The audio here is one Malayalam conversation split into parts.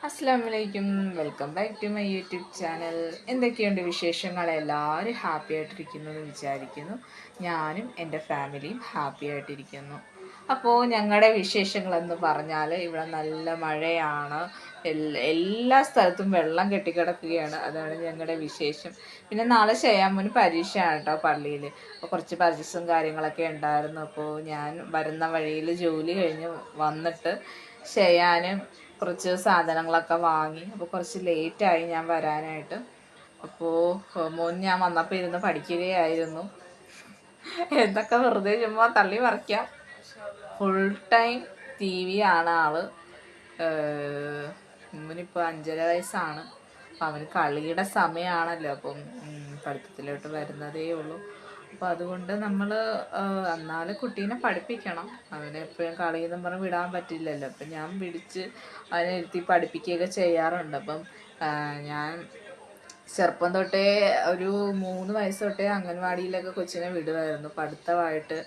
അസ്സലാമലൈക്കും, welcome back to my YouTube channel. എന്തൊക്കെയുണ്ട് വിശേഷങ്ങൾ? എല്ലാവരും ഹാപ്പി ആയിട്ടിരിക്കുന്നു എന്ന് വിചാരിക്കുന്നു. ഞാനും എൻ്റെ ഫാമിലിയും ഹാപ്പി ആയിട്ടിരിക്കുന്നു. അപ്പോൾ ഞങ്ങളുടെ വിശേഷങ്ങളെന്ന് പറഞ്ഞാൽ ഇവിടെ നല്ല മഴയാണ്, എല്ലാ സ്ഥലത്തും വെള്ളം കെട്ടിക്കിടക്കുകയാണ്. അതാണ് ഞങ്ങളുടെ വിശേഷം. പിന്നെ നാളെ ചെയ്യാമോന് പരീക്ഷയാണ് കേട്ടോ പള്ളിയിൽ. അപ്പോൾ കുറച്ച് പർച്ചേസും കാര്യങ്ങളൊക്കെ ഉണ്ടായിരുന്നു. അപ്പോൾ ഞാൻ വരുന്ന വഴിയിൽ ജോലി കഴിഞ്ഞ് വന്നിട്ട് ചെയ്യാനും കുറച്ച് സാധനങ്ങളൊക്കെ വാങ്ങി. അപ്പോൾ കുറച്ച് ലേറ്റായി ഞാൻ വരാനായിട്ട്. അപ്പോൾ മോൻ ഞാൻ വന്നപ്പോൾ ഇരുന്ന് പഠിക്കുകയായിരുന്നു. എന്തൊക്കെ വെറുതെ ചുമ്മാ തള്ളി മറിക്കാം. ഫുൾ ടൈം ടി വി ആണ് ആള്. ഇവനിപ്പോൾ 5.5 വയസ്സാണ്. അപ്പം അവന് കളിയുടെ സമയമാണല്ലോ. അപ്പം പഠിത്തത്തിലോട്ട് വരുന്നതേ ഉള്ളൂ. അപ്പോൾ അതുകൊണ്ട് നമ്മൾ എന്നാലും കുട്ടീനെ പഠിപ്പിക്കണം. അവനെ എപ്പോഴും കളിയെന്നും പറഞ്ഞ് വിടാൻ പറ്റില്ലല്ലോ. അപ്പം ഞാൻ പിടിച്ച് അവനെ ഇരുത്തി പഠിപ്പിക്കുകയൊക്കെ ചെയ്യാറുണ്ട്. അപ്പം ഞാൻ ചെറുപ്പം തൊട്ടേ ഒരു 3 വയസ്സ് തൊട്ടേ അംഗൻവാടിയിലൊക്കെ കൊച്ചിനെ വിടുമായിരുന്നു, പഠിത്തമായിട്ട്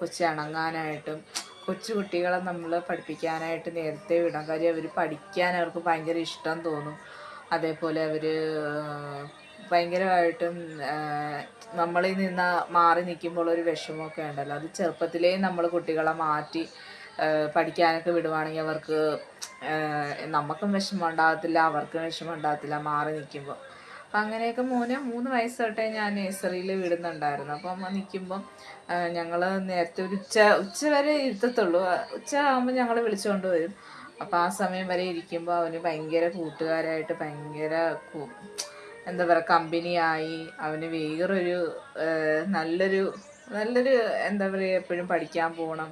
കൊച്ചിണങ്ങാനായിട്ടും. കൊച്ചു കുട്ടികളെ നമ്മൾ പഠിപ്പിക്കാനായിട്ട് നേരത്തെ വിടാം. കാര്യം അവർ പഠിക്കാൻ അവർക്ക് ഭയങ്കര ഇഷ്ടം തോന്നും. അതേപോലെ അവർ ഭയങ്കരമായിട്ടും നമ്മളിൽ നിന്ന് മാറി നിൽക്കുമ്പോൾ ഒരു വിഷമമൊക്കെ ഉണ്ടല്ലോ, അത് ചെറുപ്പത്തിലേ നമ്മൾ കുട്ടികളെ മാറ്റി പഠിക്കാനൊക്കെ വിടുവാണെങ്കിൽ അവർക്ക് നമുക്കും വിഷമം ഉണ്ടാകത്തില്ല, അവർക്കും വിഷമം ഉണ്ടാകത്തില്ല മാറി നിൽക്കുമ്പോൾ. അപ്പം അങ്ങനെയൊക്കെ മോനെ 3 വയസ്സ് തൊട്ടേ ഞാൻ നേഴ്സറിയിൽ വിടുന്നുണ്ടായിരുന്നു. അപ്പം നിൽക്കുമ്പം ഞങ്ങൾ നേരത്തെ ഒരു ഉച്ച വരെ ഇരുത്തത്തുള്ളൂ. ഉച്ച ആകുമ്പോൾ ഞങ്ങൾ വിളിച്ചുകൊണ്ട് വരും. അപ്പോൾ ആ സമയം വരെ ഇരിക്കുമ്പോൾ അവന് ഭയങ്കര കൂട്ടുകാരായിട്ട് ഭയങ്കര എന്താ പറയുക കമ്പനിയായി. അവന് വേറൊരു നല്ലൊരു എന്താ പറയുക എപ്പോഴും പഠിക്കാൻ പോകണം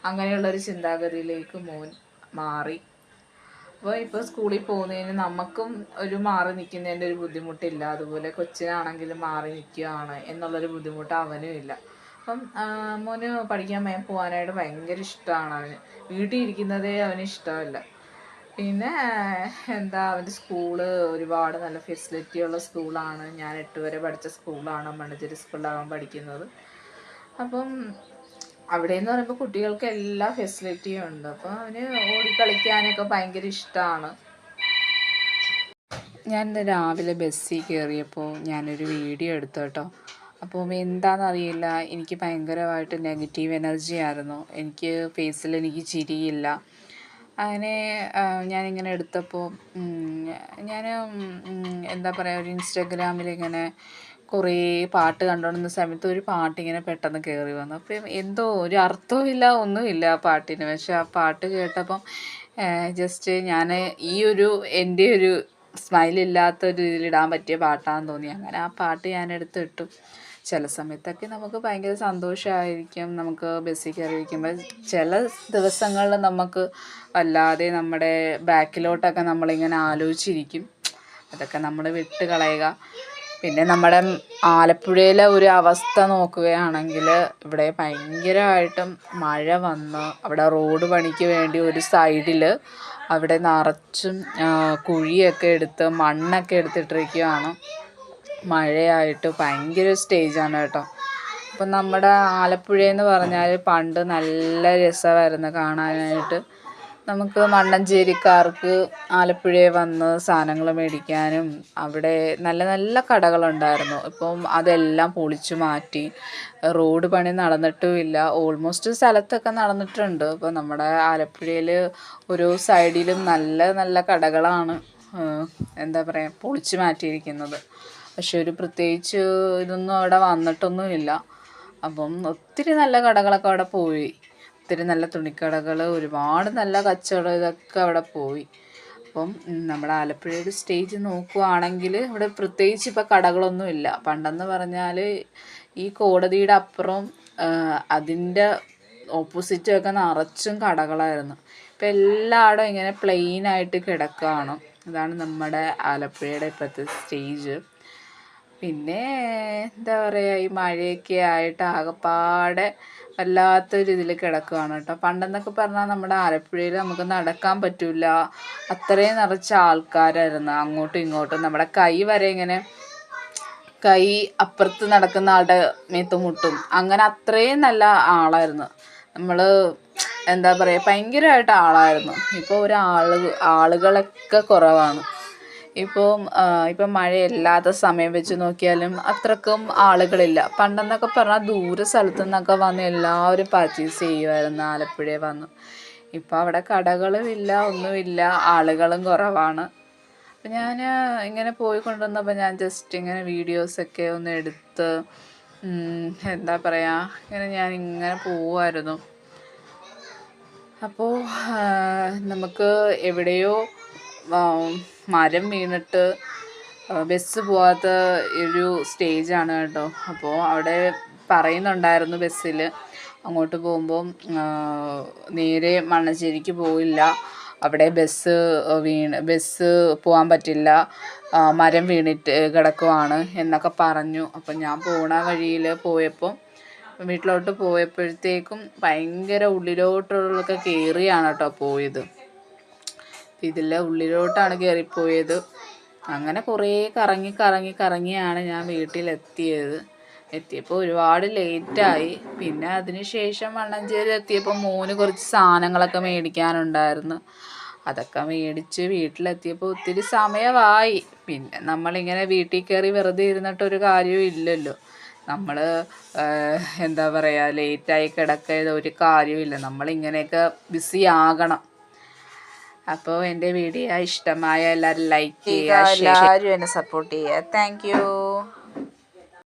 അങ്ങനെയുള്ളൊരു ചിന്താഗതിയിലേക്ക് മോൻ മാറി. അപ്പോൾ ഇപ്പോൾ സ്കൂളിൽ പോകുന്നതിന് നമുക്കും ഒരു മാറി നിൽക്കുന്നതിൻ്റെ ഒരു ബുദ്ധിമുട്ടില്ല. അതുപോലെ കൊച്ചിനാണെങ്കിലും മാറി നിൽക്കുകയാണ് എന്നുള്ളൊരു ബുദ്ധിമുട്ട് അവനും ഇല്ല. അപ്പം മോന് പഠിക്കാൻ പോകാനായിട്ട് ഭയങ്കര ഇഷ്ടമാണ് അവന്. വീട്ടിൽ ഇരിക്കുന്നതേ അവന് ഇഷ്ടമല്ല. പിന്നെ എന്താ അവൻ്റെ സ്കൂള് ഒരുപാട് നല്ല ഫെസിലിറ്റി ഉള്ള സ്കൂളാണ്. ഞാൻ 8 വരെ പഠിച്ച സ്കൂളാണ്, മണ്ണഞ്ചേരി സ്കൂളിലാണ് അവൻ പഠിക്കുന്നത്. അപ്പം അവിടെ എന്ന് പറയുമ്പോൾ കുട്ടികൾക്ക് എല്ലാ ഫെസിലിറ്റിയും ഉണ്ട്. അപ്പോൾ അവന് ഓടിക്കളിക്കാനൊക്കെ ഭയങ്കര ഇഷ്ടമാണ്. ഞാൻ രാവിലെ ബസ്സിൽ കയറിയപ്പോൾ ഞാനൊരു വീഡിയോ എടുത്തു കേട്ടോ. അപ്പോൾ എന്താണെന്നറിയില്ല, എനിക്ക് ഭയങ്കരമായിട്ട് നെഗറ്റീവ് എനർജി ആയിരുന്നു. എനിക്ക് ഫേസിൽ എനിക്ക് ചിരിയില്ല. അങ്ങനെ ഞാനിങ്ങനെ എടുത്തപ്പോൾ ഞാൻ എന്താ പറയുക ഒരു ഇൻസ്റ്റാഗ്രാമിലിങ്ങനെ കുറേ പാട്ട് കണ്ടുകൊണ്ടിരുന്ന സമയത്ത് ഒരു പാട്ടിങ്ങനെ പെട്ടെന്ന് കയറി വന്നു. അപ്പം എന്തോ ഒരു അർത്ഥവുമില്ല ഒന്നുമില്ല ആ പാട്ടിന്. പക്ഷെ ആ പാട്ട് കേട്ടപ്പം ജസ്റ്റ് ഞാൻ എൻ്റെ ഒരു സ്മൈലില്ലാത്തൊരു രീതിയിലിടാൻ പറ്റിയ പാട്ടാണെന്ന് തോന്നി. അങ്ങനെ ആ പാട്ട് ഞാനെടുത്തിട്ടു. ചില സമയത്തൊക്കെ നമുക്ക് ഭയങ്കര സന്തോഷമായിരിക്കും. നമുക്ക് ബസ്സിൽ കയറിയിരിക്കുമ്പോൾ ചില ദിവസങ്ങളിൽ നമുക്ക് വല്ലാതെ നമ്മുടെ ബാക്കിലോട്ടൊക്കെ നമ്മളിങ്ങനെ ആലോചിച്ചിരിക്കും. അതൊക്കെ നമ്മൾ വിട്ട് കളയുക. പിന്നെ നമ്മുടെ ആലപ്പുഴയിലെ ഒരു അവസ്ഥ നോക്കുകയാണെങ്കിൽ ഇവിടെ ഭയങ്കരമായിട്ടും മഴ വന്ന് അവിടെ റോഡ് പണിക്ക് വേണ്ടി ഒരു സൈഡിൽ അവിടെ നിറച്ചും കുഴിയൊക്കെ എടുത്ത് മണ്ണൊക്കെ എടുത്തിട്ടിരിക്കുകയാണ്. മഴയായിട്ട് ഭയങ്കര സ്റ്റേജാണ് കേട്ടോ. അപ്പം നമ്മുടെ ആലപ്പുഴയെന്ന് പറഞ്ഞാൽ പണ്ട് നല്ല രസമായിരുന്നു കാണാനായിട്ട്. നമുക്ക് മണ്ണഞ്ചേരിക്കാർക്ക് ആലപ്പുഴയിൽ വന്ന് സാധനങ്ങൾ മേടിക്കാനും അവിടെ നല്ല നല്ല കടകളുണ്ടായിരുന്നു. ഇപ്പം അതെല്ലാം പൊളിച്ചു മാറ്റി. റോഡ് പണി നടന്നിട്ടുമില്ല. ഓൾമോസ്റ്റ് സ്ഥലത്തൊക്കെ നടന്നിട്ടുണ്ട്. അപ്പോൾ നമ്മുടെ ആലപ്പുഴയിൽ ഓരോ സൈഡിലും നല്ല നല്ല കടകളാണ് എന്താ പറയുക പൊളിച്ചു മാറ്റിയിരിക്കുന്നത്. പക്ഷെ ഒരു പ്രത്യേകിച്ച് ഇതൊന്നും അവിടെ വന്നിട്ടൊന്നുമില്ല. അപ്പം ഒത്തിരി നല്ല കടകളൊക്കെ അവിടെ പോയി. ഒത്തിരി നല്ല തുണിക്കടകൾ, ഒരുപാട് നല്ല കച്ചവടം ഇതൊക്കെ അവിടെ പോയി. അപ്പം നമ്മുടെ ആലപ്പുഴയുടെ സ്റ്റേജ് നോക്കുകയാണെങ്കിൽ ഇവിടെ പ്രത്യേകിച്ച് ഇപ്പോൾ കടകളൊന്നുമില്ല. പണ്ടെന്ന് പറഞ്ഞാൽ ഈ കോടതിയുടെ അപ്പുറം അതിൻ്റെ ഓപ്പോസിറ്റൊക്കെ നിറച്ചും കടകളായിരുന്നു. ഇപ്പം എല്ലായിടും ഇങ്ങനെ പ്ലെയിനായിട്ട് കിടക്കുകയാണ്. അതാണ് നമ്മുടെ ആലപ്പുഴയുടെ ഇപ്പോഴത്തെ സ്റ്റേജ്. പിന്നെ എന്താ പറയുക, ഈ മഴയൊക്കെ ആയിട്ട് ആകെപ്പാടെ വല്ലാത്തൊരു ഇതിൽ കിടക്കുകയാണ് കേട്ടോ. പണ്ടെന്നൊക്കെ പറഞ്ഞാൽ നമ്മുടെ ആലപ്പുഴയിൽ നമുക്ക് നടക്കാൻ പറ്റില്ല, അത്രയും നിറച്ച ആൾക്കാരായിരുന്നു. അങ്ങോട്ടും ഇങ്ങോട്ടും നമ്മുടെ കൈ വരെ ഇങ്ങനെ കൈ അപ്പുറത്ത് നടക്കുന്ന ആളുടെ മേത്ത് മുട്ടും. അങ്ങനെ അത്രയും നല്ല ആളായിരുന്നു. നമ്മൾ എന്താ പറയുക ഭയങ്കരമായിട്ട് ആളായിരുന്നു. ഇപ്പോൾ ആളുകളൊക്കെ കുറവാണ്. ഇപ്പം മഴയില്ലാത്ത സമയം വെച്ച് നോക്കിയാലും അത്രക്കും ആളുകളില്ല. പണ്ടെന്നൊക്കെ പറഞ്ഞാൽ ദൂരെ സ്ഥലത്തു നിന്നൊക്കെ വന്ന് എല്ലാവരും പർച്ചേസ് ചെയ്യുമായിരുന്നു ആലപ്പുഴയിൽ വന്ന്. ഇപ്പോൾ അവിടെ കടകളും ഇല്ല, ഒന്നുമില്ല, ആളുകളും കുറവാണ്. അപ്പം ഞാൻ ഇങ്ങനെ പോയിക്കൊണ്ടിരുന്നപ്പോൾ ഞാൻ ജസ്റ്റ് ഇങ്ങനെ വീഡിയോസൊക്കെ ഒന്ന് എടുത്ത് എന്താ പറയുക ഞാനിങ്ങനെ പോവുമായിരുന്നു. അപ്പോൾ നമുക്ക് എവിടെയോ മരം വീണിട്ട് ബസ് പോകാത്ത ഒരു സ്റ്റേജാണ് കേട്ടോ. അപ്പോൾ അവിടെ പറയുന്നുണ്ടായിരുന്നു ബസ്സിൽ അങ്ങോട്ട് പോകുമ്പം നേരെ മണ്ണഞ്ചേരിക്ക് പോയില്ല, അവിടെ ബസ് പോകാൻ പറ്റില്ല, മരം വീണിട്ട് കിടക്കുവാണ് എന്നൊക്കെ പറഞ്ഞു. അപ്പം ഞാൻ പോണ വഴിയിൽ വീട്ടിലോട്ട് പോയപ്പോഴത്തേക്കും ഭയങ്കര ഉള്ളിലോട്ടുള്ളൊക്കെ കയറിയാണ് കേട്ടോ പോയത്. ഇതിലെ ഉള്ളിലോട്ടാണ് കയറിപ്പോയത്. അങ്ങനെ കുറേ കറങ്ങിയാണ് ഞാൻ എത്തിയപ്പോൾ ഒരുപാട് ലേറ്റായി. പിന്നെ അതിന് ശേഷം മണ്ണഞ്ചേരി എത്തിയപ്പോൾ മോന് കുറച്ച് സാധനങ്ങളൊക്കെ മേടിക്കാനുണ്ടായിരുന്നു. അതൊക്കെ മേടിച്ച് വീട്ടിലെത്തിയപ്പോൾ ഒത്തിരി സമയമായി. പിന്നെ നമ്മളിങ്ങനെ വീട്ടിൽ കയറി വെറുതെ ഇരുന്നിട്ടൊരു കാര്യവും ഇല്ലല്ലോ. നമ്മൾ എന്താ പറയുക ലേറ്റായി കിടക്കുക ഒരു കാര്യമില്ല. നമ്മളിങ്ങനെയൊക്കെ ബിസി ആകണം. അപ്പോൾ എൻ്റെ വീഡിയോ ഇഷ്ടമായ എല്ലാവരും ലൈക്ക് ചെയ്യുക, എല്ലാവരും എന്നെ സപ്പോർട്ട് ചെയ്യുക. Thank you.